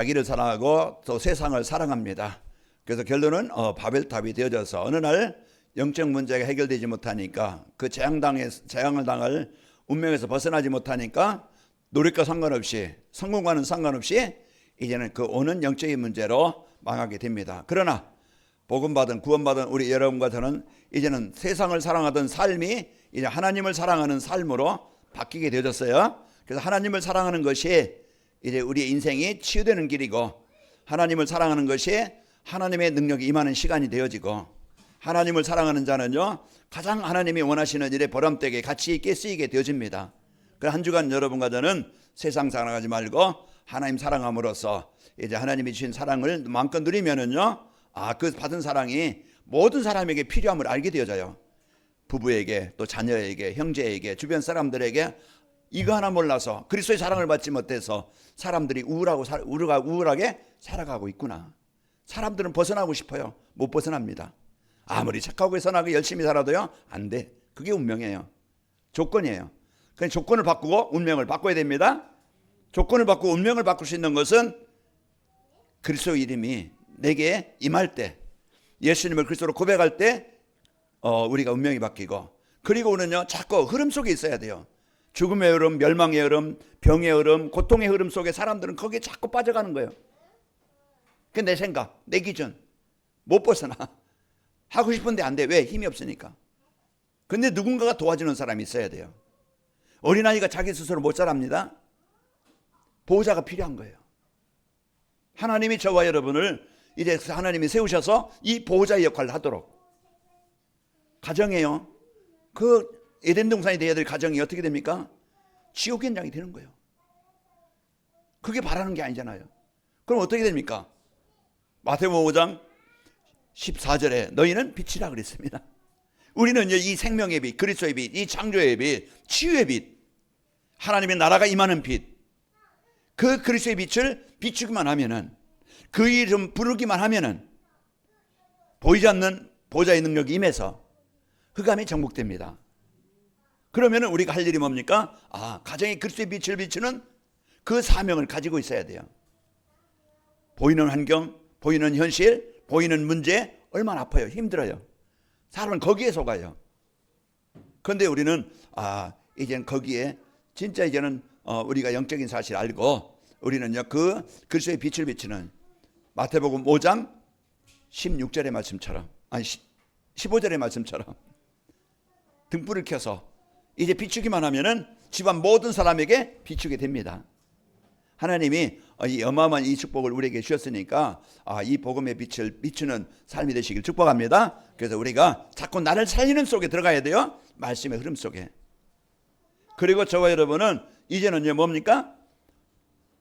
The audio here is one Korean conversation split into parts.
자기를 사랑하고 또 세상을 사랑합니다. 그래서 결론은 바벨탑이 되어져서 어느 날 영적 문제가 해결되지 못하니까 그 재앙을 당할 운명에서 벗어나지 못하니까 노력과 상관없이 성공과는 상관없이 이제는 그 오는 영적인 문제로 망하게 됩니다. 그러나 복음받은 구원받은 우리 여러분과 저는 이제는 세상을 사랑하던 삶이 이제 하나님을 사랑하는 삶으로 바뀌게 되어졌어요. 그래서 하나님을 사랑하는 것이 이제 우리의 인생이 치유되는 길이고, 하나님을 사랑하는 것이 하나님의 능력이 임하는 시간이 되어지고, 하나님을 사랑하는 자는요 가장 하나님이 원하시는 일에 보람되게 가치 있게 쓰이게 되어집니다. 그래서 한 주간 여러분과 저는 세상 사랑하지 말고 하나님 사랑함으로써 이제 하나님이 주신 사랑을 마음껏 누리면은요, 그 받은 사랑이 모든 사람에게 필요함을 알게 되어져요. 부부에게, 또 자녀에게, 형제에게, 주변 사람들에게 이거 하나 몰라서 그리스도의 사랑을 받지 못해서 사람들이 우울하게 살아가고 있구나. 사람들은 벗어나고 싶어요. 못 벗어납니다. 아무리 착하고 선하고 열심히 살아도요 안 돼. 그게 운명이에요. 조건이에요. 그러니까 조건을 바꾸고 운명을 바꿔야 됩니다. 조건을 바꾸고 운명을 바꿀 수 있는 것은 그리스도의 이름이 내게 임할 때, 예수님을 그리스도로 고백할 때 우리가 운명이 바뀌고, 그리고는요 자꾸 흐름 속에 있어야 돼요. 죽음의 흐름, 멸망의 흐름, 병의 흐름, 고통의 흐름 속에 사람들은 거기에 자꾸 빠져가는 거예요. 그 내 생각, 내 기준 못 벗어나. 하고 싶은데 안 돼. 왜? 힘이 없으니까. 근데 누군가가 도와주는 사람이 있어야 돼요. 어린아이가 자기 스스로 못 자랍니다. 보호자가 필요한 거예요. 하나님이 저와 여러분을 이제 하나님이 세우셔서 이 보호자의 역할을 하도록. 가정이에요. 그 에덴 동산이 되어야 될 가정이 어떻게 됩니까? 지옥 현장이 되는 거예요. 그게 바라는 게 아니잖아요. 그럼 어떻게 됩니까? 마태복음 5장 14절에 너희는 빛이라 그랬습니다. 우리는 이 생명의 빛, 그리스도의 빛, 이 창조의 빛, 치유의 빛, 하나님의 나라가 임하는 빛, 그 그리스도의 빛을 비추기만 하면은, 그 이름 부르기만 하면은 보이지 않는 보호자의 능력이 임해서 흑암이 정복됩니다. 그러면 우리가 할 일이 뭡니까? 가정의 그리스도의 빛을 비추는 그 사명을 가지고 있어야 돼요. 보이는 환경, 보이는 현실, 보이는 문제 얼마나 아파요. 힘들어요. 사람은 거기에 속아요. 그런데 우리는 이제는 거기에 진짜 이제는 우리가 영적인 사실을 알고, 우리는요 그 그리스도의 빛을 비추는 마태복음 5장 16절의 말씀처럼, 15절의 말씀처럼 등불을 켜서 이제 비추기만 하면은 집안 모든 사람에게 비추게 됩니다. 하나님이 이 어마어마한 이 축복을 우리에게 주셨으니까 이 복음의 빛을 비추는 삶이 되시길 축복합니다. 그래서 우리가 자꾸 나를 살리는 속에 들어가야 돼요. 말씀의 흐름 속에. 그리고 저와 여러분은 이제는요 뭡니까?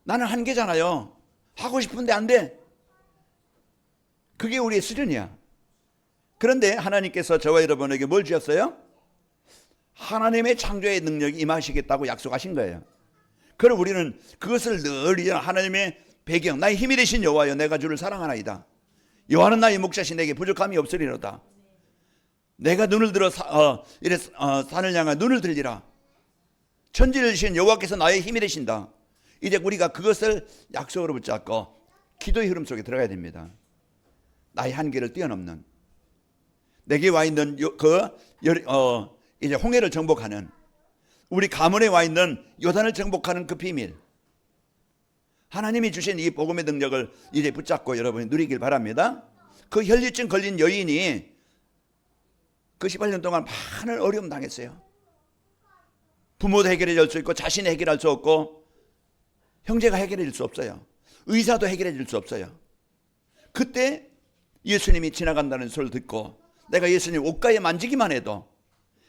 나는 한계잖아요. 하고 싶은데 안 돼. 그게 우리의 수준이야. 그런데 하나님께서 저와 여러분에게 뭘 주셨어요? 하나님의 창조의 능력이 임하시겠다고 약속하신 거예요. 그럼 우리는 그것을 늘 하나님의 배경, 나의 힘이 되신 여호와여 내가 주를 사랑하나이다. 여호와는 나의 목자시 내게 부족함이 없으리로다. 내가 눈을 들어 산을 향해 눈을 들리라. 천지를 지신 여호와께서 나의 힘이 되신다. 이제 우리가 그것을 약속으로 붙잡고 기도의 흐름 속에 들어가야 됩니다. 나의 한계를 뛰어넘는, 내게 와 있는 이제 홍해를 정복하는, 우리 가문에 와 있는 요단을 정복하는 그 비밀, 하나님이 주신 이 복음의 능력을 이제 붙잡고 여러분이 누리길 바랍니다. 그 혈류증 걸린 여인이 그 18년 동안 많은 어려움 당했어요. 부모도 해결해 줄 수 있고, 자신이 해결할 수 없고, 형제가 해결해 줄 수 없어요. 의사도 해결해 줄 수 없어요. 그때 예수님이 지나간다는 소리를 듣고 내가 예수님 옷가에 만지기만 해도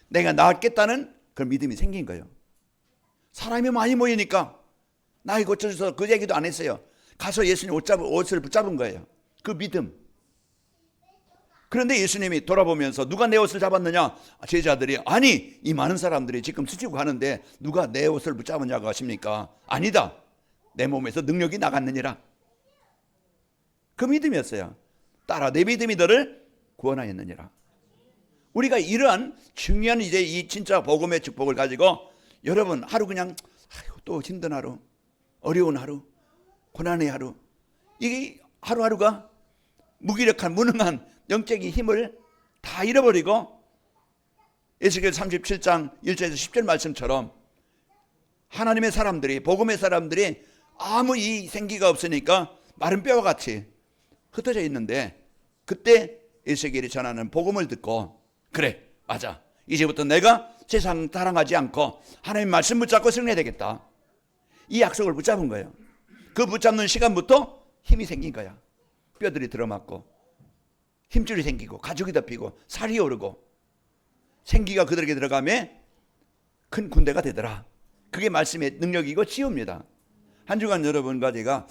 내가 나았겠다는 그 믿음이 생긴 거예요. 사람이 많이 모이니까 나이 고쳐줘서 그 얘기도 안 했어요. 가서 예수님 옷을 붙잡은 거예요. 그 믿음. 그런데 예수님이 돌아보면서 누가 내 옷을 잡았느냐? 제자들이 아니 이 많은 사람들이 지금 스치고 가는데 누가 내 옷을 붙잡았냐고 하십니까? 아니다. 내 몸에서 능력이 나갔느니라. 그 믿음이었어요. 따라 내 믿음이 너를 구원하였느니라. 우리가 이러한 중요한 이제 이 진짜 복음의 축복을 가지고 여러분 하루 그냥 또 힘든 하루, 어려운 하루, 고난의 하루 이 하루하루가 무기력한 무능한 영적인 힘을 다 잃어버리고 에스겔 37장 1절에서 10절 말씀처럼 하나님의 사람들이, 복음의 사람들이 아무 이 생기가 없으니까 마른 뼈와 같이 흩어져 있는데, 그때 에스겔이 전하는 복음을 듣고, 그래 맞아, 이제부터 내가 세상 사랑하지 않고 하나님 말씀 붙잡고 승리해야 되겠다, 이 약속을 붙잡은 거예요. 그 붙잡는 시간부터 힘이 생긴 거야. 뼈들이 들어맞고 힘줄이 생기고 가죽이 덮이고 살이 오르고 생기가 그들에게 들어가매 큰 군대가 되더라. 그게 말씀의 능력이고 치유입니다. 한 주간 여러분과 제가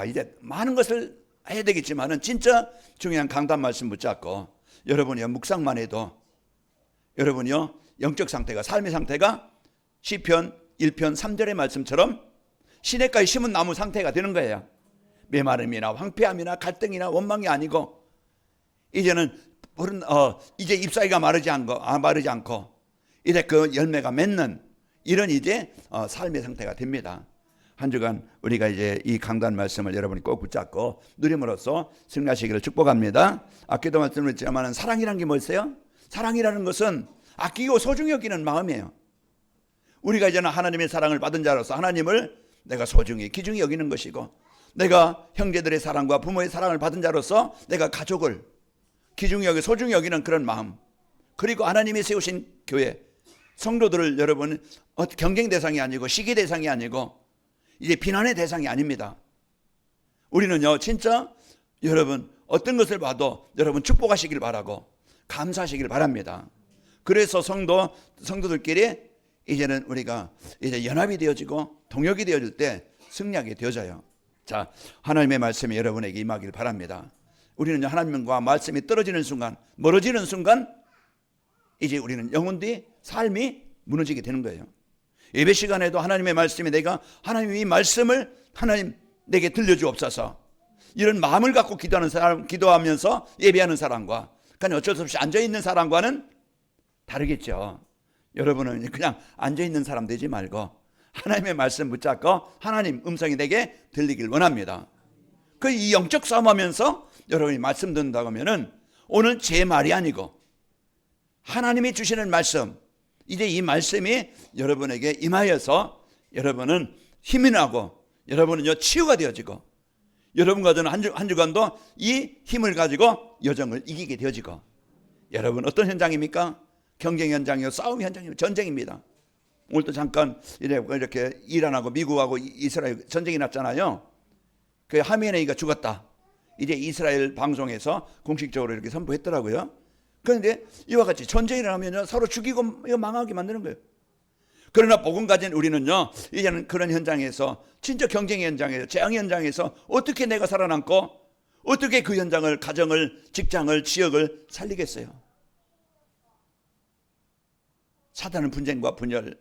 이제 많은 것을 해야 되겠지만은 진짜 중요한 강단 말씀 붙잡고, 여러분이요 묵상만 해도 여러분이요 영적 상태가, 삶의 상태가 시편 1편 3절의 말씀처럼 시냇가에 심은 나무 상태가 되는 거예요. 메마름이나 황폐함이나 갈등이나 원망이 아니고, 이제는 이제 잎사귀가 마르지 않고 이제 그 열매가 맺는 이런 이제 삶의 상태가 됩니다. 한 주간 우리가 이제 이 강단 말씀을 여러분이 꼭 붙잡고 누림으로써 승리하시기를 축복합니다. 아까도 말씀드렸지만 사랑이라는 게 뭐였어요? 사랑이라는 것은 아끼고 소중히 여기는 마음이에요. 우리가 이제는 하나님의 사랑을 받은 자로서 하나님을 내가 소중히 귀중히 여기는 것이고, 내가 형제들의 사랑과 부모의 사랑을 받은 자로서 내가 가족을 귀중히 여기 소중히 여기는 그런 마음, 그리고 하나님이 세우신 교회 성도들을 여러분 경쟁 대상이 아니고 시기 대상이 아니고 이제 비난의 대상이 아닙니다. 우리는요 진짜 여러분 어떤 것을 봐도 여러분 축복하시길 바라고 감사하시길 바랍니다. 그래서 성도들끼리 이제는 우리가 이제 연합이 되어지고 동역이 되어질 때 승리하게 되어져요. 자, 하나님의 말씀이 여러분에게 임하길 바랍니다. 우리는 하나님과 말씀이 떨어지는 순간, 멀어지는 순간 이제 우리는 영혼의 삶이 무너지게 되는 거예요. 예배 시간에도 하나님의 말씀이, 내가 하나님의 말씀을 하나님 내게 들려주옵소서, 이런 마음을 갖고 기도하는 사람, 기도하면서 예배하는 사람과, 그러니까 어쩔 수 없이 앉아있는 사람과는 다르겠죠. 여러분은 그냥 앉아있는 사람 되지 말고 하나님의 말씀 붙잡고 하나님 음성이 내게 들리길 원합니다. 그 이 영적 싸움하면서 여러분이 말씀 듣는다고 하면은 오늘 제 말이 아니고 하나님이 주시는 말씀, 이제 이 말씀이 여러분에게 임하여서 여러분은 힘이 나고 여러분은요 치유가 되어지고, 여러분과 저는 한 주간도 이 힘을 가지고 여정을 이기게 되어지고, 여러분 어떤 현장입니까? 경쟁 현장이요, 싸움 현장이요, 전쟁입니다. 오늘도 잠깐 이렇게 이란하고 미국하고 이스라엘 전쟁이 났잖아요. 그 하메네이가 죽었다, 이제 이스라엘 방송에서 공식적으로 이렇게 선포했더라고요. 그런데 이와 같이 전쟁이 일어나면 서로 죽이고 망하게 만드는 거예요. 그러나 복음 가진 우리는요 이제는 그런 현장에서, 진짜 경쟁 현장에서, 재앙 현장에서 어떻게 내가 살아남고 어떻게 그 현장을, 가정을, 직장을, 지역을 살리겠어요? 사단은 분쟁과 분열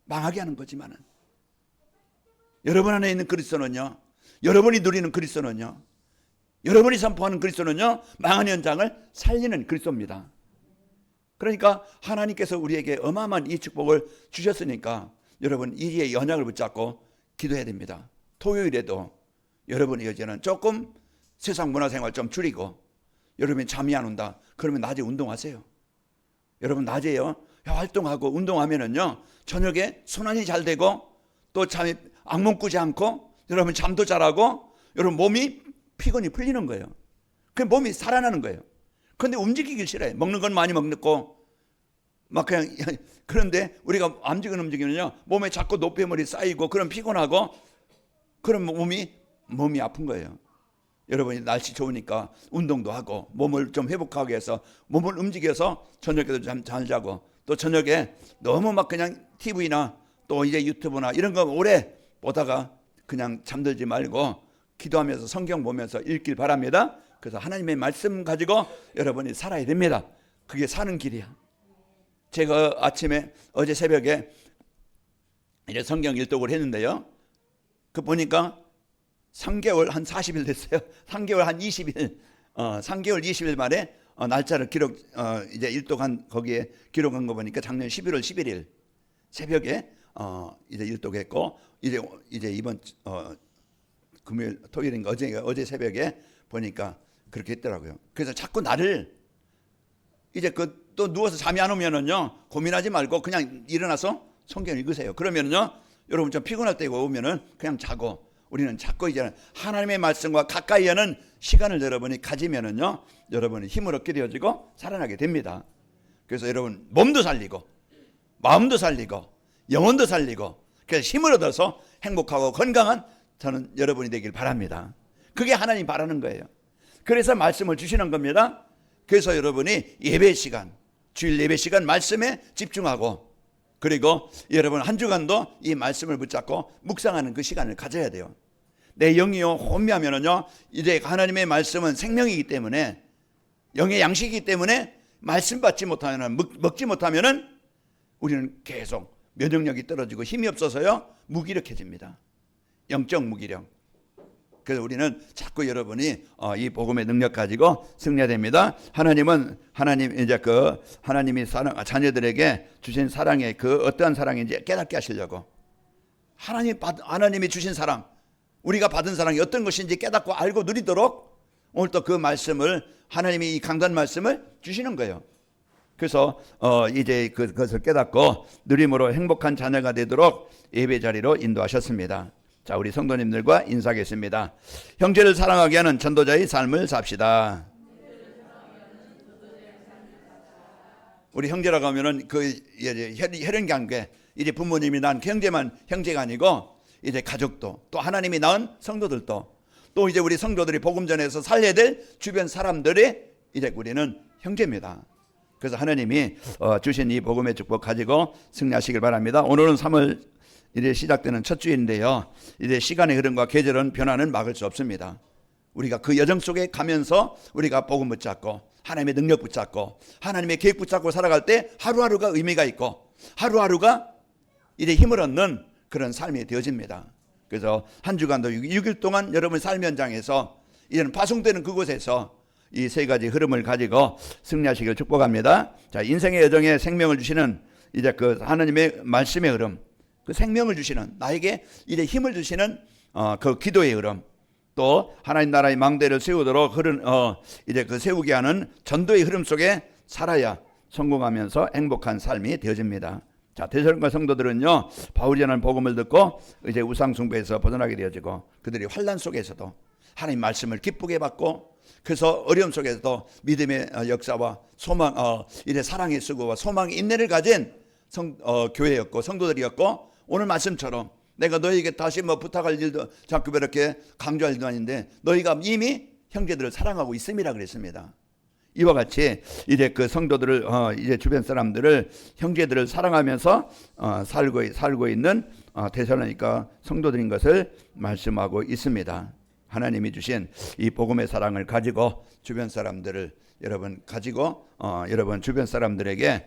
망하게 하는 거지만은 여러분 안에 있는 그리스도는요, 여러분이 누리는 그리스도는요, 여러분이 선포하는 그리스도는요 망한 현장을 살리는 그리스도입니다. 그러니까 하나님께서 우리에게 어마어마한 이 축복을 주셨으니까 여러분 이의 연약을 붙잡고 기도해야 됩니다. 토요일에도 여러분이 이제는 조금 세상 문화생활 좀 줄이고, 여러분이 잠이 안 온다 그러면 낮에 운동하세요. 여러분 낮에요 활동하고 운동하면은요 저녁에 순환이 잘 되고, 또 잠이 악몽 꾸지 않고 여러분 잠도 잘하고 여러분 몸이 피곤이 풀리는 거예요. 그 몸이 살아나는 거예요. 그런데 움직이길 싫어요. 먹는 건 많이 먹고 막 그냥. 그런데 우리가 움직이면요 몸에 자꾸 노폐물이 쌓이고 그럼 피곤하고 그럼 몸이 아픈 거예요. 여러분이 날씨 좋으니까 운동도 하고 몸을 좀 회복하게 해서 몸을 움직여서 저녁에도 잠 잘 자고, 또 저녁에 너무 막 그냥 TV나 또 이제 유튜브나 이런 거 오래 보다가 그냥 잠들지 말고 기도하면서 성경 보면서 읽길 바랍니다. 그래서 하나님의 말씀 가지고 여러분이 살아야 됩니다. 그게 사는 길이야. 제가 아침에 어제 새벽에 이제 성경 일독을 했는데요, 그 보니까 3개월 한 40일 됐어요. 3개월 한 20일, 3개월 20일 만에 날짜를 이제 일독한, 거기에 기록한 거 보니까 작년 11월 11일 새벽에 이제 일독했고, 이제 이번 금요일 토요일인가 어제 새벽에 보니까 그렇게 했더라고요. 그래서 자꾸 나를 이제 또 누워서 잠이 안 오면은요 고민하지 말고 그냥 일어나서 성경 읽으세요. 그러면은요 여러분 좀 피곤할 때가 오면은 그냥 자고 우리는 자꾸 이제 하나님의 말씀과 가까이 하는 시간을 여러분이 가지면은요 여러분이 힘을 얻게 되어지고 살아나게 됩니다. 그래서 여러분 몸도 살리고 마음도 살리고 영혼도 살리고 그래서 힘을 얻어서 행복하고 건강한 저는 여러분이 되길 바랍니다. 그게 하나님 바라는 거예요. 그래서 말씀을 주시는 겁니다. 그래서 여러분이 예배 시간, 주일 예배 시간 말씀에 집중하고 그리고 여러분 한 주간도 이 말씀을 붙잡고 묵상하는 그 시간을 가져야 돼요. 내 영이요 혼미하면은요 이제 하나님의 말씀은 생명이기 때문에 영의 양식이기 때문에 말씀 받지 못하면은 먹지 못하면은 우리는 계속 면역력이 떨어지고 힘이 없어서요 무기력해집니다. 영적 무기력. 그래서 우리는 자꾸 여러분이 이 복음의 능력 가지고 승리해야 됩니다. 하나님이 자녀들에게 주신 사랑의 그 어떠한 사랑인지 깨닫게 하시려고 하나님이 주신 사랑, 우리가 받은 사랑이 어떤 것인지 깨닫고 알고 누리도록 오늘 또 그 말씀을 하나님이 이 강단 말씀을 주시는 거예요. 그래서 이제 그것을 깨닫고 누림으로 행복한 자녀가 되도록 예배 자리로 인도하셨습니다. 자, 우리 성도님들과 인사하겠습니다. 형제를 사랑하게 하는 전도자의 삶을 삽시다. 우리 형제라고 하면은 그 혈연 관계, 이제 부모님이 낳은 형제만 형제가 아니고 이제 가족도 또 하나님이 낳은 성도들도 또 이제 우리 성도들이 복음 전해서 살려야 될 주변 사람들이 이제 우리는 형제입니다. 그래서 하나님이 주신 이 복음의 축복 가지고 승리하시길 바랍니다. 오늘은 3월 이제 시작되는 첫 주인데요. 이제 시간의 흐름과 계절은 변화는 막을 수 없습니다. 우리가 그 여정 속에 가면서 우리가 복음 붙잡고 하나님의 능력 붙잡고 하나님의 계획 붙잡고 살아갈 때 하루하루가 의미가 있고 하루하루가 이제 힘을 얻는 그런 삶이 되어집니다. 그래서 한 주간도 6일 동안 여러분 삶 현장에서 이제는 파송되는 그곳에서 이 세 가지 흐름을 가지고 승리하시길 축복합니다. 자, 인생의 여정에 생명을 주시는 이제 그 하나님의 말씀의 흐름, 그 생명을 주시는 나에게 이제 힘을 주시는 그 기도의 흐름, 또 하나님 나라의 망대를 세우도록 이제 그 세우게 하는 전도의 흐름 속에 살아야 성공하면서 행복한 삶이 되어집니다. 자, 데살로니가 성도들은요 바울이 전하는 복음을 듣고 이제 우상 숭배에서 벗어나게 되어지고 그들이 환난 속에서도 하나님 말씀을 기쁘게 받고 그래서 어려움 속에서도 믿음의 역사와 소망, 이제 사랑의 수고와 소망의 인내를 가진 교회였고 성도들이었고 오늘 말씀처럼 내가 너희에게 다시 부탁할 일도 자꾸 이렇게 강조할 일도 아닌데 너희가 이미 형제들을 사랑하고 있음이라 그랬습니다. 이와 같이 이제 그 성도들을 이제 주변 사람들을 형제들을 사랑하면서 살고 있는 데살로니가 성도들인 것을 말씀하고 있습니다. 하나님이 주신 이 복음의 사랑을 가지고 주변 사람들을 여러분 가지고 여러분 주변 사람들에게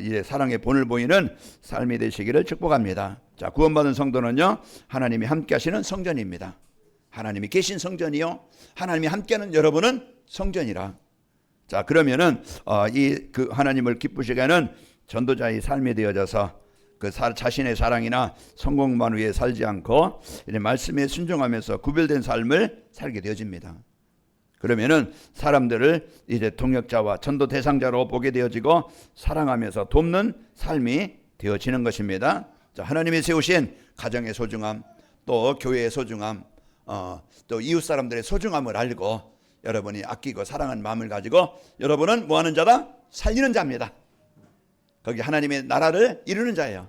이제 사랑의 본을 보이는 삶이 되시기를 축복합니다. 자, 구원받은 성도는요 하나님이 함께하시는 성전입니다. 하나님이 계신 성전이요 하나님이 함께하는 여러분은 성전이라. 자, 그러면은 그 하나님을 기쁘시게 하는 전도자의 삶이 되어져서 그 자신의 사랑이나 성공만 위해 살지 않고 이제 말씀에 순종하면서 구별된 삶을 살게 되어집니다. 그러면은 사람들을 이제 동역자와 전도 대상자로 보게 되어지고 사랑하면서 돕는 삶이 되어지는 것입니다. 자, 하나님이 세우신 가정의 소중함, 또 교회의 소중함, 또 이웃 사람들의 소중함을 알고 여러분이 아끼고 사랑하는 마음을 가지고 여러분은 뭐 하는 자다? 살리는 자입니다. 거기 하나님의 나라를 이루는 자예요.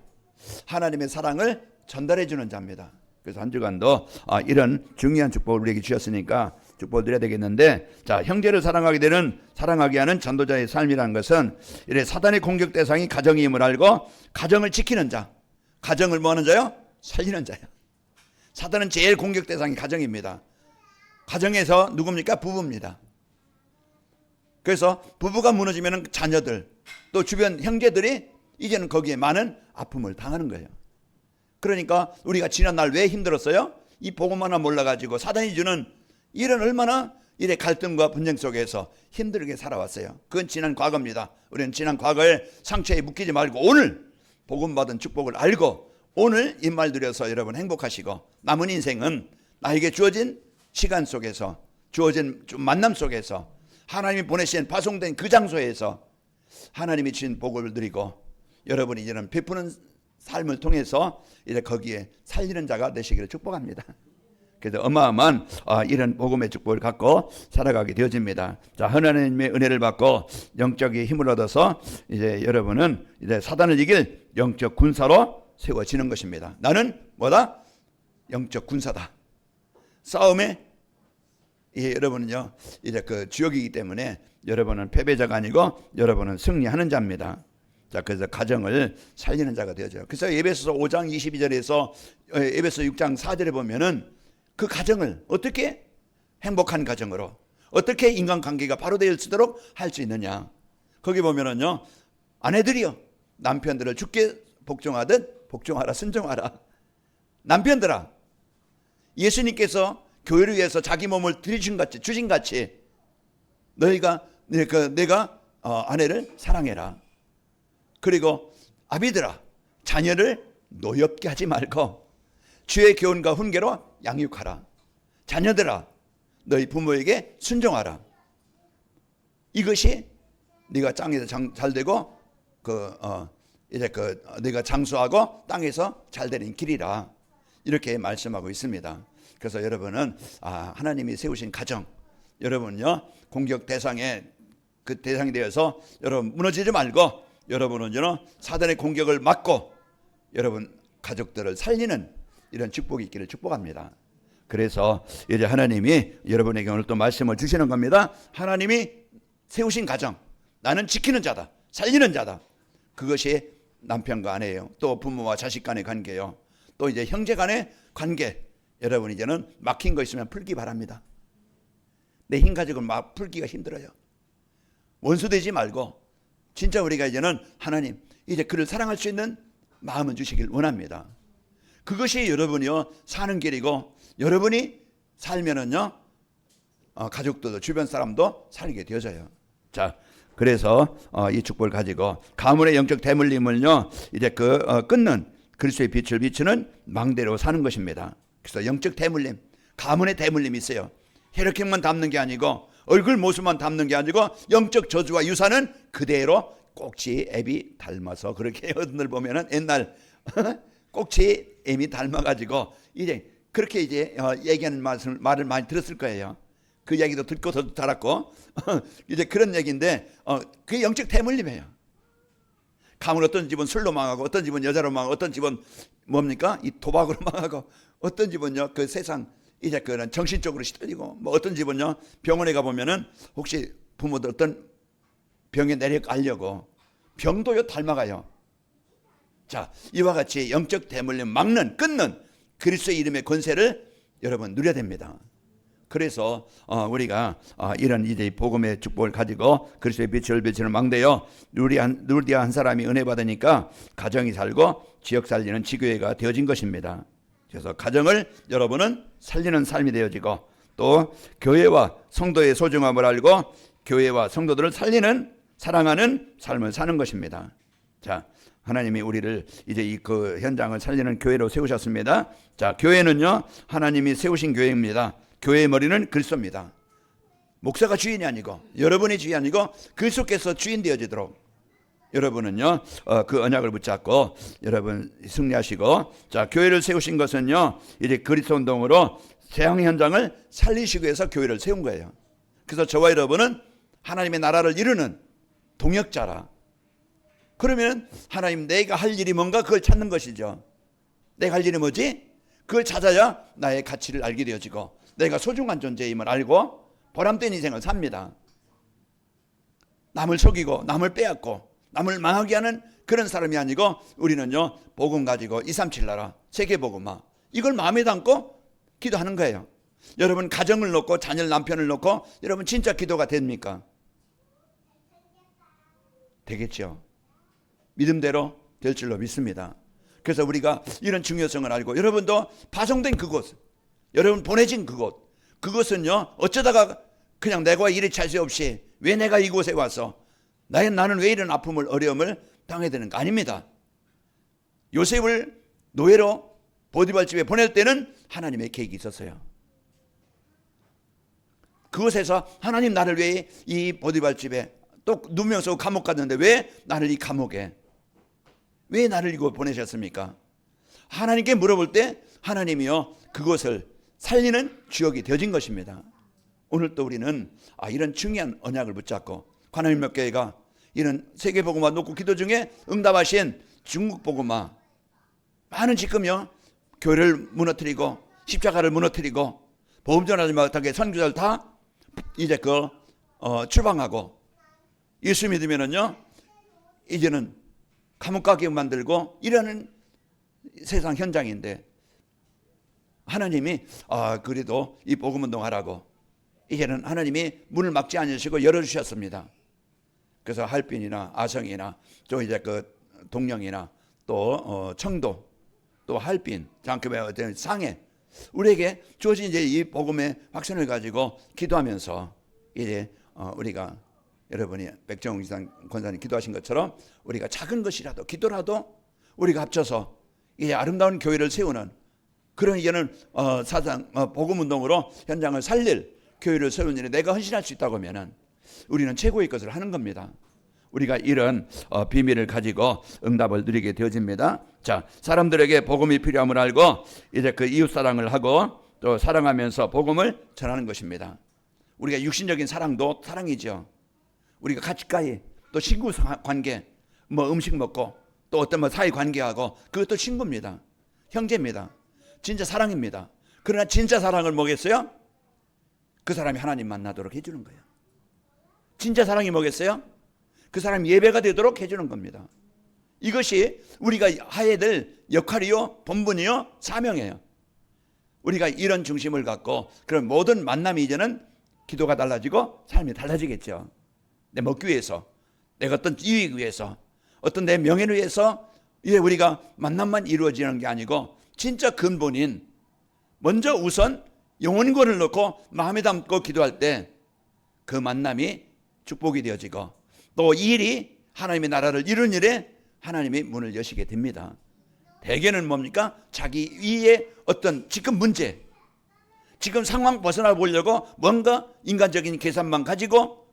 하나님의 사랑을 전달해 주는 자입니다. 그래서 한 주간도 이런 중요한 축복을 우리에게 주셨으니까 축복을 드려야 되겠는데, 자, 형제를 사랑하게 하는 전도자의 삶이라는 것은 이래 사단의 공격 대상이 가정임을 알고 가정을 지키는 자, 가정을 뭐 하는 자요? 살리는 자예요. 사단은 제일 공격 대상이 가정입니다. 가정에서 누굽니까? 부부입니다. 그래서 부부가 무너지면 자녀들 또 주변 형제들이 이제는 거기에 많은 아픔을 당하는 거예요. 그러니까 우리가 지난날 왜 힘들었어요? 이 복음 하나 몰라가지고 사단이 주는 이런 얼마나 이래 갈등과 분쟁 속에서 힘들게 살아왔어요. 그건 지난 과거입니다. 우리는 지난 과거의 상처에 묶이지 말고 오늘 복음 받은 축복을 알고 오늘 입말 들여서 여러분 행복하시고 남은 인생은 나에게 주어진 시간 속에서, 주어진 만남 속에서, 하나님이 보내신 파송된 그 장소에서 하나님이 주신 복을 누리고 여러분이 이제는 베푸는 삶을 통해서 이제 거기에 살리는 자가 되시기를 축복합니다. 그래서 어마어마한 이런 복음의 축복을 갖고 살아가게 되어집니다. 자, 하나님의 은혜를 받고 영적인 힘을 얻어서 이제 여러분은 이제 사단을 이길 영적 군사로 세워지는 것입니다. 나는 뭐다? 영적 군사다. 싸움에 여러분은요 이제 그 주역이기 때문에 여러분은 패배자가 아니고 여러분은 승리하는 자입니다. 자, 그래서 가정을 살리는 자가 되어져요. 그래서 에베소서 5장 22절에서 에베소 6장 4절에 보면은 그 가정을 어떻게 행복한 가정으로, 어떻게 인간관계가 바로 되어 있도록 할 수 있느냐. 거기 보면은요, 아내들이요 남편들을 주께 복종하듯 복종하라, 순종하라. 남편들아, 예수님께서 교회를 위해서 자기 몸을 주신 같이 너희가 내가 아내를 사랑해라. 그리고 아비들아, 자녀를 노엽게 하지 말고 주의 교훈과 훈계로 양육하라. 자녀들아, 너희 부모에게 순종하라. 이것이 네가 땅에서 잘 되고 네가 장수하고 땅에서 잘 되는 길이라. 이렇게 말씀하고 있습니다. 그래서 여러분은 하나님이 세우신 가정, 여러분요 공격 대상이 되어서 여러분 무너지지 말고 여러분은 사단의 공격을 막고 여러분 가족들을 살리는 이런 축복이 있기를 축복합니다. 그래서 이제 하나님이 여러분에게 오늘 또 말씀을 주시는 겁니다. 하나님이 세우신 가정, 나는 지키는 자다, 살리는 자다. 그것이 남편과 아내예요. 또 부모와 자식 간의 관계요. 또 이제 형제 간의 관계. 여러분 이제는 막힌 거 있으면 풀기 바랍니다. 내 힘 가지고 풀기가 힘들어요. 원수 되지 말고 진짜 우리가 이제는 하나님 이제 그를 사랑할 수 있는 마음을 주시길 원합니다. 그것이 여러분이요 사는 길이고, 여러분이 살면은요 가족들도 주변 사람도 살게 되어져요. 자, 그래서 이 축복을 가지고 가문의 영적 대물림을요 이제 끊는 그리스도의 빛을 비추는 망대로 사는 것입니다. 그래서 영적 대물림, 가문의 대물림이 있어요. 혈액형만 담는 게 아니고 얼굴 모습만 담는 게 아니고 영적 저주와 유산은 그대로 꼭지 애비 닮아서, 그렇게 어른들 보면은 옛날 꼭지 애미 닮아가지고 이제 그렇게 이제 얘기하는 말을 많이 들었을 거예요. 그 이야기도 듣고 저도 자랐고 이제 그런 얘기인데 그게 영적 대물림이에요. 가문 어떤 집은 술로 망하고, 어떤 집은 여자로 망하고, 어떤 집은 뭡니까? 이 도박으로 망하고, 어떤 집은요 그 세상 이제 그런 정신적으로 시들리고, 뭐 어떤 집은요 병원에 가 보면은 혹시 부모들 어떤 병에 내려가려고 병도요 닮아가요. 자, 이와 같이 영적 대물림 막는, 끊는 그리스도의 이름의 권세를 여러분 누려야 됩니다. 그래서 우리가 이런 이제 복음의 축복을 가지고 그리스도의 빛을 비추는 망대요 루디아 한 사람이 은혜 받으니까 가정이 살고 지역 살리는 지교회가 되어진 것입니다. 그래서 가정을 여러분은 살리는 삶이 되어지고, 또 교회와 성도의 소중함을 알고 교회와 성도들을 살리는, 사랑하는 삶을 사는 것입니다. 자, 하나님이 우리를 이제 그 현장을 살리는 교회로 세우셨습니다. 자, 교회는요 하나님이 세우신 교회입니다. 교회의 머리는 그리스도입니다. 목사가 주인이 아니고, 여러분이 주인이 아니고 그리스도께서 주인 되어지도록 여러분은요 그 언약을 붙잡고 여러분 승리하시고, 자, 교회를 세우신 것은요 이제 그리스도 운동으로 세상 현장을 살리시기 위해서 교회를 세운 거예요. 그래서 저와 여러분은 하나님의 나라를 이루는 동역자라. 그러면 하나님 내가 할 일이 뭔가 그걸 찾는 것이죠. 내가 할 일이 뭐지? 그걸 찾아야 나의 가치를 알게 되어지고 내가 소중한 존재임을 알고 보람된 인생을 삽니다. 남을 속이고 남을 빼앗고 남을 망하게 하는 그런 사람이 아니고, 우리는요 복음 가지고 237 나라 세계복음화 이걸 마음에 담고 기도하는 거예요. 여러분 가정을 놓고 자녀 남편을 놓고 여러분 진짜 기도가 됩니까? 되겠죠. 믿음대로 될 줄로 믿습니다. 그래서 우리가 이런 중요성을 알고, 여러분도 파송된 그곳, 여러분 보내진 그곳은요 어쩌다가 그냥 내가 일이 수 없이 왜 내가 이곳에 와서 나는 왜 이런 아픔을, 어려움을 당해야 되는 거 아닙니다. 요셉을 노예로 보디발 집에 보낼 때는 하나님의 계획이 있었어요. 그곳에서 하나님 나를 왜 이 보디발 집에 또 누명서 감옥 갔는데 왜 나를 이 감옥에 왜 나를 이곳 보내셨습니까? 하나님께 물어볼 때 하나님이요 그것을 살리는 주역이 되어진 것입니다. 오늘 또 우리는 이런 중요한 언약을 붙잡고 관할 몇 교회가 이런 세계복음화 놓고 기도 중에 응답하신 중국복음화 많은 지금요 교회를 무너뜨리고 십자가를 무너뜨리고 복음 전하지 못하게 선교사를 다 이제 출방하고 예수 믿으면은요 이제는 감옥 가게 만들고 이러는 세상 현장인데 하나님이 그래도 이 복음 운동하라고 이제는 하나님이 문을 막지 않으시고 열어주셨습니다. 그래서 할빈이나 아성이나 또 이제 동령이나 또 청도 또 할빈 장급의 어떤 상해 우리에게 주어진 이제 이 복음의 확신을 가지고 기도하면서 이제 우리가 여러분이 백정웅 이상 권사님 기도하신 것처럼 우리가 작은 것이라도 기도라도 우리가 합쳐서 이제 아름다운 교회를 세우는 그런 이제는 복음 운동으로 현장을 살릴 교회를 세우는 일에 내가 헌신할 수 있다고 하면은 우리는 최고의 것을 하는 겁니다. 우리가 이런 비밀을 가지고 응답을 누리게 되어집니다. 자, 사람들에게 복음이 필요함을 알고 이제 그 이웃 사랑을 하고 또 사랑하면서 복음을 전하는 것입니다. 우리가 육신적인 사랑도 사랑이죠. 우리가 가까이 또 친구 관계, 음식 먹고 또 어떤 사이 관계하고 그것도 친구입니다. 형제입니다. 진짜 사랑입니다. 그러나 진짜 사랑을 뭐겠어요? 그 사람이 하나님 만나도록 해주는 거예요. 진짜 사랑이 뭐겠어요? 그 사람 예배가 되도록 해주는 겁니다. 이것이 우리가 해야 될 역할이요, 본분이요, 사명이에요. 우리가 이런 중심을 갖고 그런 모든 만남이 이제는 기도가 달라지고 삶이 달라지겠죠. 내 먹기 위해서, 내가 어떤 이익 위해서, 어떤 내 명예를 위해서 이제 우리가 만남만 이루어지는 게 아니고 진짜 근본인 먼저 우선 영혼권을 놓고 마음에 담고 기도할 때 그 만남이 축복이 되어지고 또 이 일이 하나님의 나라를 이루는 일에 하나님이 문을 여시게 됩니다. 대개는 뭡니까? 자기 위에 어떤 지금 문제, 지금 상황 벗어나 보려고 뭔가 인간적인 계산만 가지고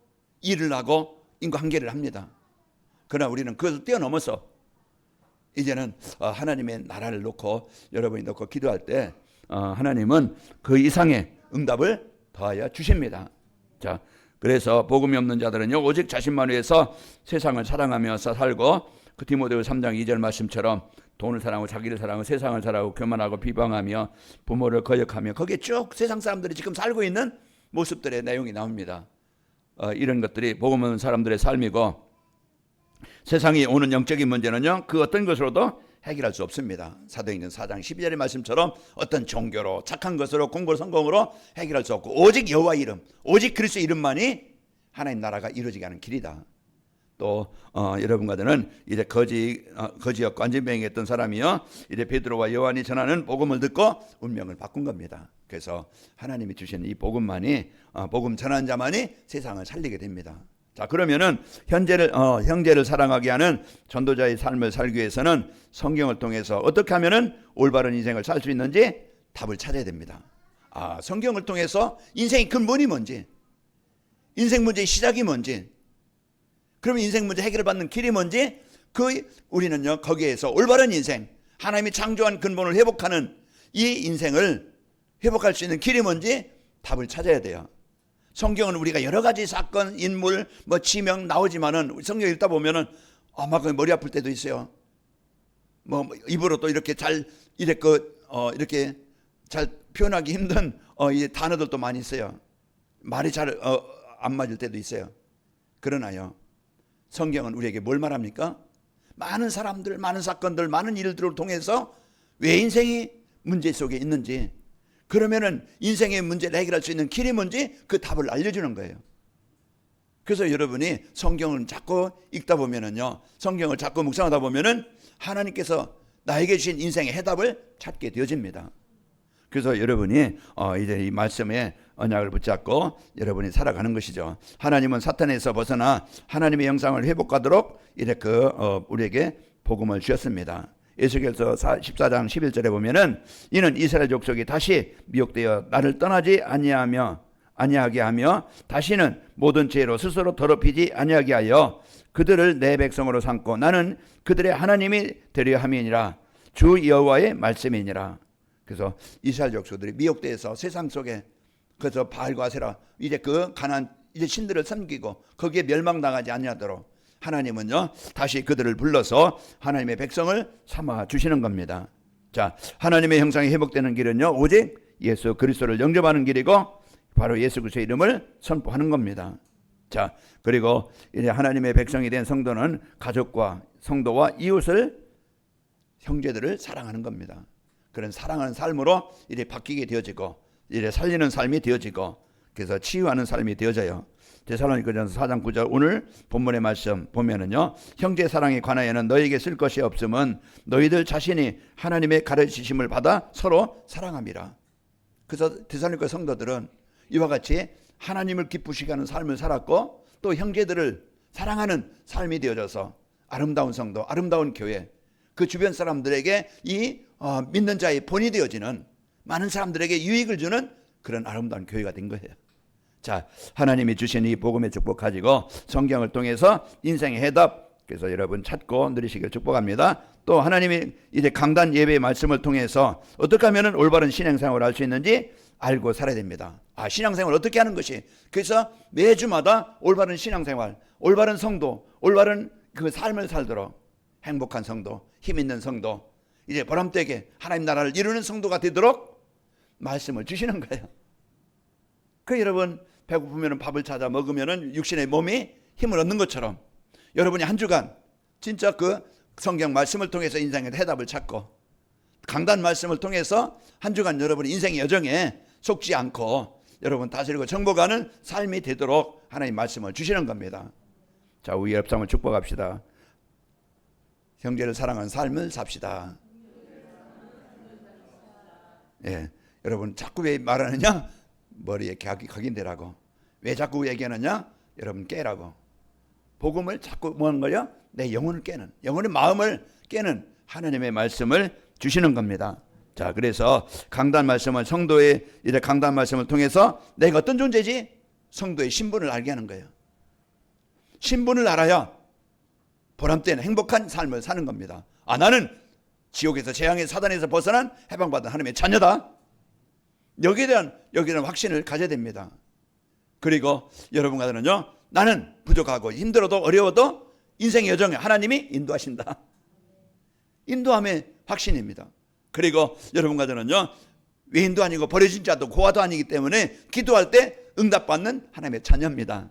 일을 하고 인과관계를 합니다. 그러나 우리는 그것을 뛰어넘어서 이제는 하나님의 나라를 놓고 여러분이 놓고 기도할 때 하나님은 그 이상의 응답을 더하여 주십니다. 자, 그래서 복음이 없는 자들은요 오직 자신만 위해서 세상을 사랑하며 살고 그 디모데후 3장 2절 말씀처럼 돈을 사랑하고 자기를 사랑하고 세상을 사랑하고 교만하고 비방하며 부모를 거역하며 거기에 쭉 세상 사람들이 지금 살고 있는 모습들의 내용이 나옵니다. 이런 것들이 복음 없는 사람들의 삶이고 세상이 오는 영적인 문제는요 그 어떤 것으로도 해결할 수 없습니다. 사도행전 4장 12절의 말씀처럼 어떤 종교로 착한 것으로 공부 성공으로 해결할 수 없고 오직 여호와 이름 오직 그리스도 이름만이 하나님 나라가 이루어지게 하는 길이다. 또 여러분과는 이제 거지였고 안진병이었던 사람이요 이제 베드로와 요한이 전하는 복음을 듣고 운명을 바꾼 겁니다. 그래서 하나님이 주신 이 복음만이 복음 전하는 자만이 세상을 살리게 됩니다. 자, 그러면은 형제를 사랑하게 하는 전도자의 삶을 살기 위해서는 성경을 통해서 어떻게 하면은 올바른 인생을 살 수 있는지 답을 찾아야 됩니다. 성경을 통해서 인생의 근본이 뭔지, 인생 문제의 시작이 뭔지, 그러면 인생 문제 해결을 받는 길이 뭔지, 우리는요 거기에서 올바른 인생, 하나님이 창조한 근본을 회복하는 이 인생을 회복할 수 있는 길이 뭔지 답을 찾아야 돼요. 성경은 우리가 여러 가지 사건, 인물, 지명 나오지만은 성경 읽다 보면은 막 머리 아플 때도 있어요. 입으로 또 이렇게 이렇게 잘 표현하기 힘든 이 단어들도 많이 있어요. 말이 잘 안 맞을 때도 있어요. 그러나요, 성경은 우리에게 뭘 말합니까? 많은 사람들, 많은 사건들, 많은 일들을 통해서 왜 인생이 문제 속에 있는지, 그러면은 인생의 문제를 해결할 수 있는 길이 뭔지 그 답을 알려주는 거예요. 그래서 여러분이 성경을 자꾸 읽다 보면은요, 성경을 자꾸 묵상하다 보면은 하나님께서 나에게 주신 인생의 해답을 찾게 되어집니다. 그래서 여러분이 이제 이 말씀에 언약을 붙잡고 여러분이 살아가는 것이죠. 하나님은 사탄에서 벗어나 하나님의 형상을 회복하도록 이제 우리에게 복음을 주셨습니다. 에스겔서 14장 11절에 보면은 이는 이스라엘 족속이 다시 미혹되어 나를 떠나지 아니하며 아니하게 하며 다시는 모든 죄로 스스로 더럽히지 아니하게 하여 그들을 내 백성으로 삼고 나는 그들의 하나님이 되려 함이니라. 주 여호와의 말씀이니라. 그래서 이스라엘 족속들이 미혹되어서 세상 속에 그래서 바알과 아세라 이제 그 가나안 이제 신들을 섬기고 거기에 멸망당하지 아니하도록 하나님은요 다시 그들을 불러서 하나님의 백성을 삼아 주시는 겁니다. 자, 하나님의 형상이 회복되는 길은요 오직 예수 그리스도를 영접하는 길이고 바로 예수 그리스도의 이름을 선포하는 겁니다. 자, 그리고 이제 하나님의 백성이 된 성도는 가족과 성도와 이웃을 형제들을 사랑하는 겁니다. 그런 사랑하는 삶으로 이제 바뀌게 되어지고 이제 살리는 삶이 되어지고 그래서 치유하는 삶이 되어져요. 데살로니가전서 4장 9절 오늘 본문의 말씀 보면은요 형제 사랑에 관하여는 너에게 쓸 것이 없음은 너희들 자신이 하나님의 가르치심을 받아 서로 사랑함이라. 그래서 데살로니가 성도들은 이와 같이 하나님을 기쁘시게 하는 삶을 살았고 또 형제들을 사랑하는 삶이 되어져서 아름다운 성도, 아름다운 교회, 그 주변 사람들에게 이 믿는 자의 본이 되어지는 많은 사람들에게 유익을 주는 그런 아름다운 교회가 된 거예요. 자, 하나님이 주신 이 복음의 축복 가지고 성경을 통해서 인생의 해답 그래서 여러분 찾고 누리시길 축복합니다. 또 하나님이 이제 강단 예배의 말씀을 통해서 어떻게 하면 올바른 신앙생활을 할 수 있는지 알고 살아야 됩니다. 신앙생활을 어떻게 하는 것이 그래서 매주마다 올바른 신앙생활, 올바른 성도, 올바른 그 삶을 살도록 행복한 성도, 힘 있는 성도, 이제 보람되게 하나님 나라를 이루는 성도가 되도록 말씀을 주시는 거예요. 그 여러분 배고프면 밥을 찾아 먹으면 육신의 몸이 힘을 얻는 것처럼 여러분이 한 주간 진짜 그 성경 말씀을 통해서 인생의 해답을 찾고 강단 말씀을 통해서 한 주간 여러분의 인생의 여정에 속지 않고 여러분 다스리고 정복하는 삶이 되도록 하나님 말씀을 주시는 겁니다. 자, 우리 옆 사람을 축복합시다. 형제를 사랑하는 삶을 삽시다. 예, 여러분 자꾸 왜 말하느냐? 머리에 각인되라고. 왜 자꾸 얘기하느냐? 여러분 깨라고. 복음을 자꾸 뭐 하는 거요? 내 영혼을 깨는, 영혼의 마음을 깨는 하나님의 말씀을 주시는 겁니다. 자, 그래서 강단 말씀을 성도의 이제 강단 말씀을 통해서 내가 어떤 존재지? 성도의 신분을 알게 하는 거예요. 신분을 알아야 보람된 행복한 삶을 사는 겁니다. 나는 지옥에서 재앙의 사단에서 벗어난 해방받은 하나님의 자녀다. 여기에 대한 확신을 가져야 됩니다. 그리고 여러분과는요 나는 부족하고 힘들어도 어려워도 인생의 여정에 하나님이 인도하신다. 인도함의 확신입니다. 그리고 여러분과 저는요 외인도 아니고 버려진 자도 고아도 아니기 때문에 기도할 때 응답받는 하나님의 자녀입니다.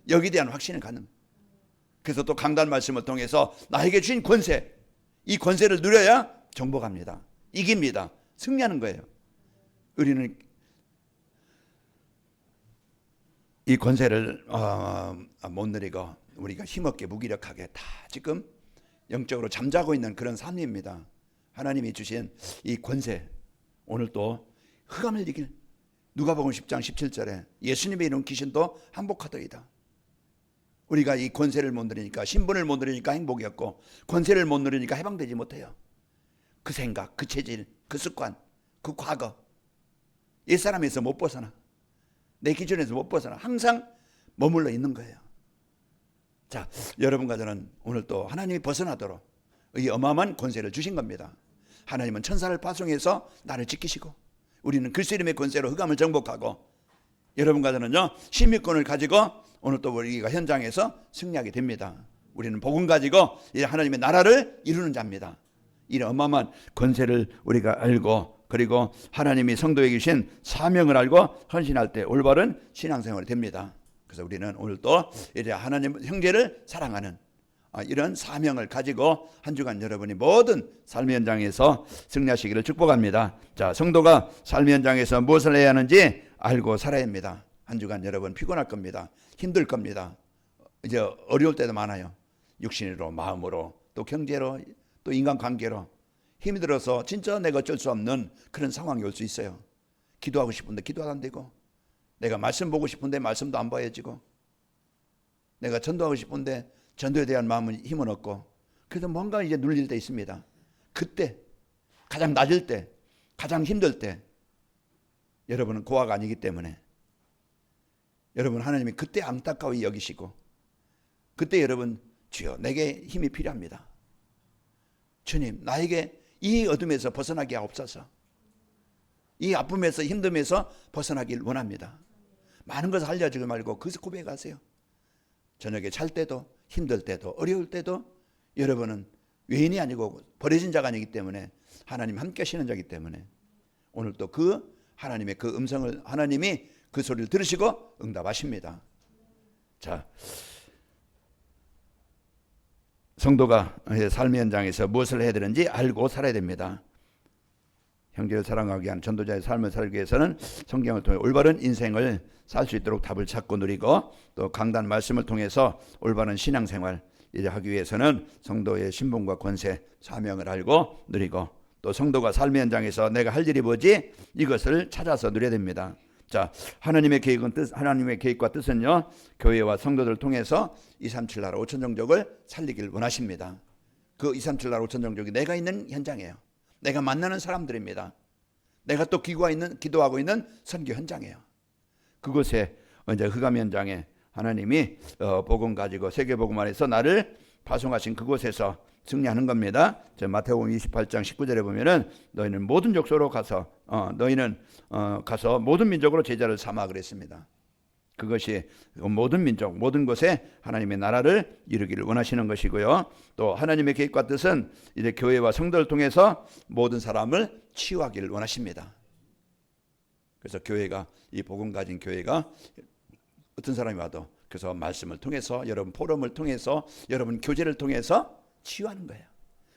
여기에 대한 확신을 갖는. 그래서 또 강단 말씀을 통해서 나에게 주신 권세, 이 권세를 누려야 정복합니다. 이깁니다. 승리하는 거예요. 우리는 이 권세를 못 누리고 우리가 힘없게 무기력하게 다 지금 영적으로 잠자고 있는 그런 삶입니다. 하나님이 주신 이 권세, 오늘 또 흑암을 이길 누가복음 10장 17절에 예수님의 이름 귀신도 항복하더이다. 우리가 이 권세를 못 누리니까, 신분을 못 누리니까 행복이 없고 권세를 못 누리니까 해방되지 못해요. 그 생각, 그 체질, 그 습관, 그 과거, 옛사람에서 못 벗어나, 내 기준에서 못 벗어나 항상 머물러 있는 거예요. 자, 여러분과 저는 오늘 또 하나님이 벗어나도록 이 어마어마한 권세를 주신 겁니다. 하나님은 천사를 파송해서 나를 지키시고 우리는 그리스도 이름의 권세로 흑암을 정복하고 여러분과 저는요 심의권을 가지고 오늘 또 우리가 현장에서 승리하게 됩니다. 우리는 복음 가지고 하나님의 나라를 이루는 자입니다. 이런 어마어마한 권세를 우리가 알고 그리고 하나님이 성도에게 주신 사명을 알고 헌신할 때 올바른 신앙생활이 됩니다. 그래서 우리는 오늘 또 이제 하나님 형제를 사랑하는 이런 사명을 가지고 한 주간 여러분이 모든 삶의 현장에서 승리하시기를 축복합니다. 자, 성도가 삶의 현장에서 무엇을 해야 하는지 알고 살아야 합니다. 한 주간 여러분 피곤할 겁니다. 힘들 겁니다. 이제 어려울 때도 많아요. 육신으로, 마음으로, 또 경제로, 또 인간관계로 힘이 들어서 진짜 내가 어쩔 수 없는 그런 상황이 올 수 있어요. 기도하고 싶은데 기도도 안 되고, 내가 말씀 보고 싶은데 말씀도 안 보여지고, 내가 전도하고 싶은데 전도에 대한 마음은 힘은 없고, 그래서 뭔가 이제 눌릴 때 있습니다. 그때 가장 낮을 때, 가장 힘들 때 여러분은 고아가 아니기 때문에 여러분 하나님이 그때 안타까이 여기시고 그때 여러분 주여 내게 힘이 필요합니다. 주님 나에게 이 어둠에서 벗어나게 하옵소서. 이 아픔에서 힘듦에서 벗어나길 원합니다. 많은 것을 알려주지 말고 그것을 고백하세요. 저녁에 잘 때도 힘들 때도 어려울 때도 여러분은 외인이 아니고 버려진 자가 아니기 때문에 하나님 함께 하시는 자이기 때문에 오늘 또 그 하나님의 그 음성을 하나님이 그 소리를 들으시고 응답하십니다. 자, 성도가 삶의 현장에서 무엇을 해야 되는지 알고 살아야 됩니다. 형제를 사랑하기 위한 전도자의 삶을 살기 위해서는 성경을 통해 올바른 인생을 살 수 있도록 답을 찾고 누리고 또 강단 말씀을 통해서 올바른 신앙생활 이제 하기 위해서는 성도의 신분과 권세 사명을 알고 누리고 또 성도가 삶의 현장에서 내가 할 일이 뭐지? 이것을 찾아서 누려야 됩니다. 자, 하나님의 계획과 뜻은요, 교회와 성도들을 통해서 237 나라 5천 종족을 살리길 원하십니다. 그 237 나라 5천 종족이 내가 있는 현장이에요. 내가 만나는 사람들입니다. 내가 또 기도하고 있는 선교 현장이에요. 그곳에 이제 흑암 현장에 하나님이 복음 가지고 세계 복음 안에서 나를 파송하신 그곳에서 승리하는 겁니다. 마태복음 28장 19절에 보면은 너희는 모든 족속으로 가서 가서 모든 민족으로 제자를 삼아 그랬습니다. 그것이 모든 민족 모든 곳에 하나님의 나라를 이루기를 원하시는 것이고요. 또 하나님의 계획과 뜻은 이제 교회와 성도를 통해서 모든 사람을 치유하기를 원하십니다. 그래서 교회가 이 복음 가진 교회가 어떤 사람이 와도 그래서 말씀을 통해서 여러분 포럼을 통해서 여러분 교제를 통해서 치유하는 거예요.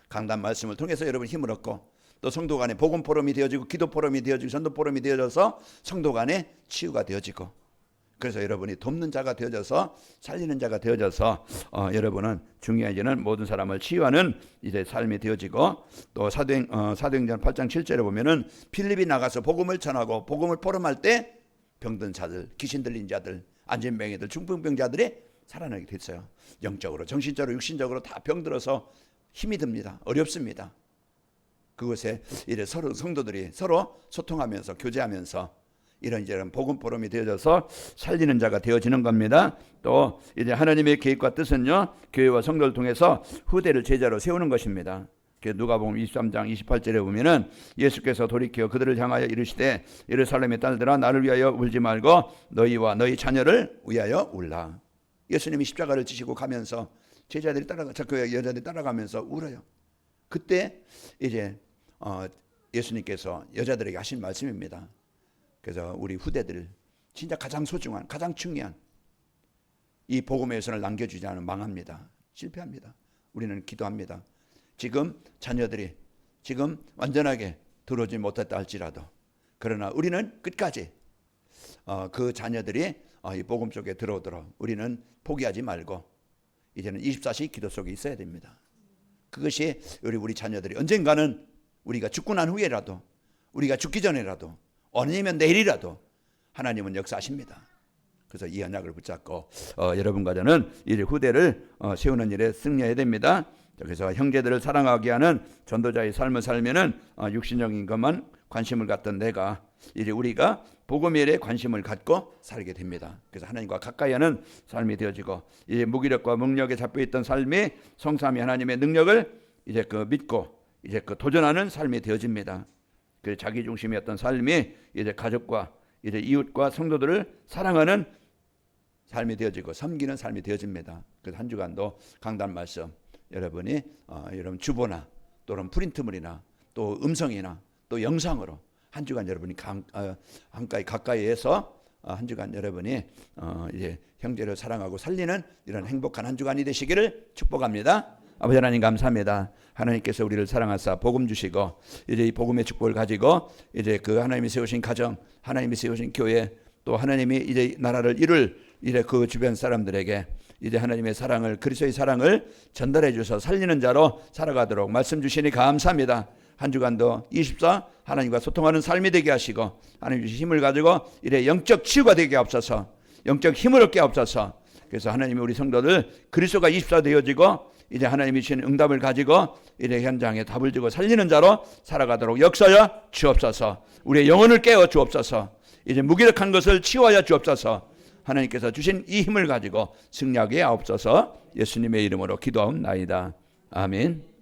강단 말씀을 통해서 여러분 힘을 얻고 또 성도 간에 복음 포럼이 되어지고 기도 포럼이 되어지고 전도 포럼이 되어져서 성도 간에 치유가 되어지고 그래서 여러분이 돕는 자가 되어져서 살리는 자가 되어져서 여러분은 중요해지는 모든 사람을 치유하는 이제 삶이 되어지고 또 사도행전 8장 7절에 보면은 필립이 나가서 복음을 전하고 복음을 포럼할 때 병든 자들, 귀신 들린 자들, 안진병이들, 중풍병자들이 살아나게 됐어요. 영적으로, 정신적으로, 육신적으로 다 병들어서 힘이 듭니다. 어렵습니다. 그곳에 이제 서로 성도들이 서로 소통하면서 교제하면서 이런 복음 포럼이 되어져서 살리는 자가 되어지는 겁니다. 또 이제 하나님의 계획과 뜻은요, 교회와 성도를 통해서 후대를 제자로 세우는 것입니다. 누가복음 23장 28절에 보면은 예수께서 돌이켜 그들을 향하여 이르시되 예루살렘의 딸들아 나를 위하여 울지 말고 너희와 너희 자녀를 위하여 울라. 예수님이 십자가를 지시고 가면서 제자들이 여자들이 따라가면서 울어요. 그때 이제 예수님께서 여자들에게 하신 말씀입니다. 그래서 우리 후대들 진짜 가장 소중한 가장 중요한 이 복음의 여선을 남겨주지 않으면 망합니다. 실패합니다. 우리는 기도합니다. 지금 자녀들이 지금 완전하게 들어오지 못했다 할지라도 그러나 우리는 끝까지 그 자녀들이 이 복음 속에 들어오도록 우리는 포기하지 말고 이제는 24시 기도 속에 있어야 됩니다. 그것이 우리 자녀들이 언젠가는 우리가 죽고 난 후에라도 우리가 죽기 전에라도 아니면 내일이라도 하나님은 역사하십니다. 그래서 이 언약을 붙잡고 여러분과 저는 이 후대를 세우는 일에 승리해야 됩니다. 그래서 형제들을 사랑하게 하는 전도자의 삶을 살면은 육신적인 것만 관심을 갖던 내가 이제 우리가 복음의 일에 관심을 갖고 살게 됩니다. 그래서 하나님과 가까이 하는 삶이 되어지고 이제 무기력과 능력에 잡혀 있던 삶이 성삼위 하나님의 능력을 이제 믿고 이제 도전하는 삶이 되어집니다. 그 자기 중심이었던 삶이 이제 가족과 이제 이웃과 성도들을 사랑하는 삶이 되어지고 섬기는 삶이 되어집니다. 그래서 한 주간도 강단 말씀 여러분이 여러분 주보나 또는 프린트물이나 또 음성이나 또 영상으로 한 주간 여러분이 가까이에서 한 주간 여러분이 이제 형제를 사랑하고 살리는 이런 행복한 한 주간이 되시기를 축복합니다. 아버지 하나님 감사합니다. 하나님께서 우리를 사랑하사 복음 주시고 이제 이 복음의 축복을 가지고 이제 그 하나님이 세우신 가정, 하나님이 세우신 교회, 또 하나님이 이제 나라를 이룰 이제 그 주변 사람들에게 이제 하나님의 사랑을 그리스도의 사랑을 전달해 주셔서 살리는 자로 살아가도록 말씀 주시니 감사합니다. 한 주간도 24 하나님과 소통하는 삶이 되게 하시고 하나님 주신 힘을 가지고 이래 영적 치유가 되게 하옵소서. 영적 힘을 얻게 하옵소서. 그래서 하나님이 우리 성도들 그리스도가 24 되어지고 이제 하나님이 주신 응답을 가지고 이래 현장에 답을 주고 살리는 자로 살아가도록 역사여 주옵소서. 우리의 영혼을 깨워 주옵소서. 이제 무기력한 것을 치유하여 주옵소서. 하나님께서 주신 이 힘을 가지고 승리하게 하옵소서. 예수님의 이름으로 기도하옵나이다. 아멘.